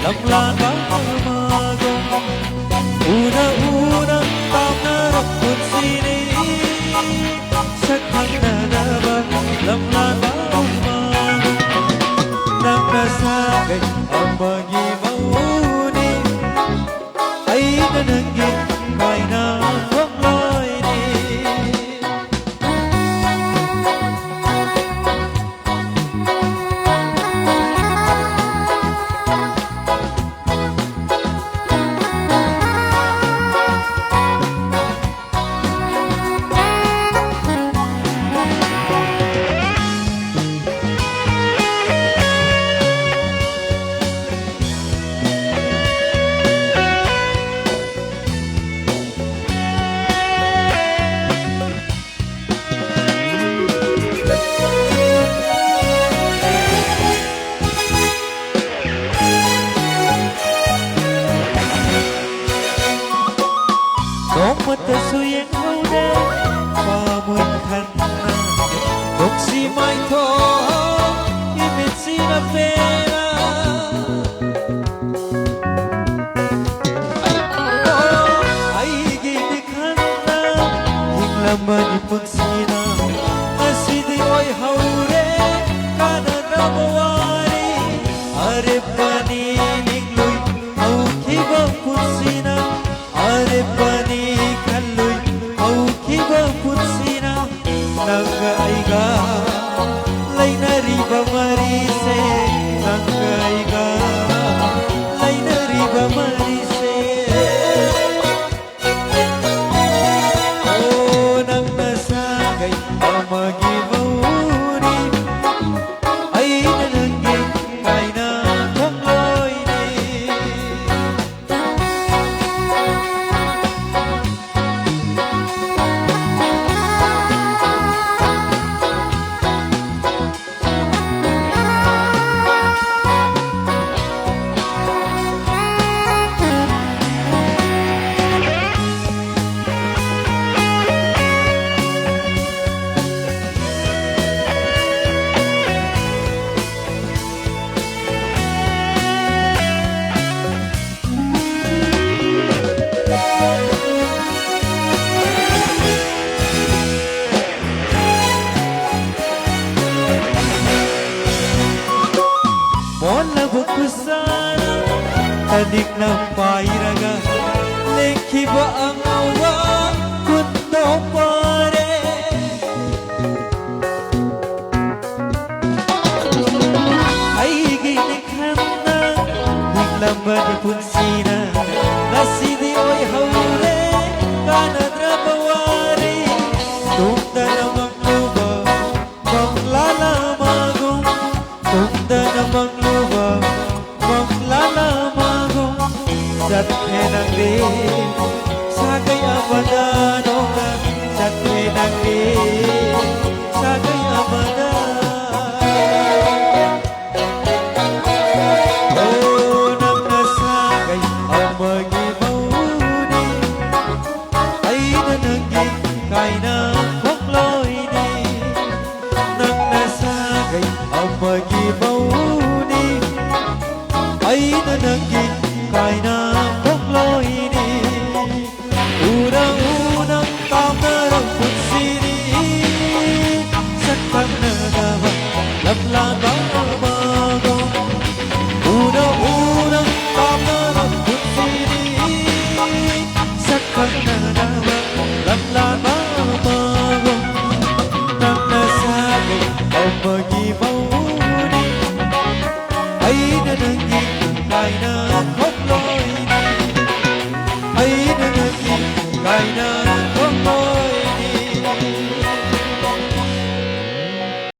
lamlan bagong una-unang pangarap ko't sini saktang na naman lamlan bagong nang nasagay ang mag-imauni ay nananggit kay na matasuyan hầu đêm qua muôn khăn Bốc si mai thô imit si na pera Ay ginikhan na hinglaman ipon sina Asidi oy haure kana namawari Are panining luy au kibang punsina Are pani Nangaiga lainariba marise Nangaiga lainariba marise Oh nang nasagay ang mag-imauni ay nananggit kay na kangloy Mola bukusana tadik ng pairaga Leki ba ang awa kundo pare Ay ginikhan na hinglaman ipunsina Nasidi oy haure kana drapawari Tunda namang luba maglalamagong Tunda namang Sathe nangre sagay amadano Sathe nangre sagay amadano Oh nang nasagay ang mag-imauni ay nananggit kay na kongloy ni Nang nasagay ang mag-imauni ay nananggit kay na Unang-unang pangarap ko't sini saktang na naman lamlan bagong Unang-unang pangarap ko't sini saktang na naman lamlan bagong Nang nasagay ang mag-imauni ay nananggit kay na kongloy ay nananggit kay na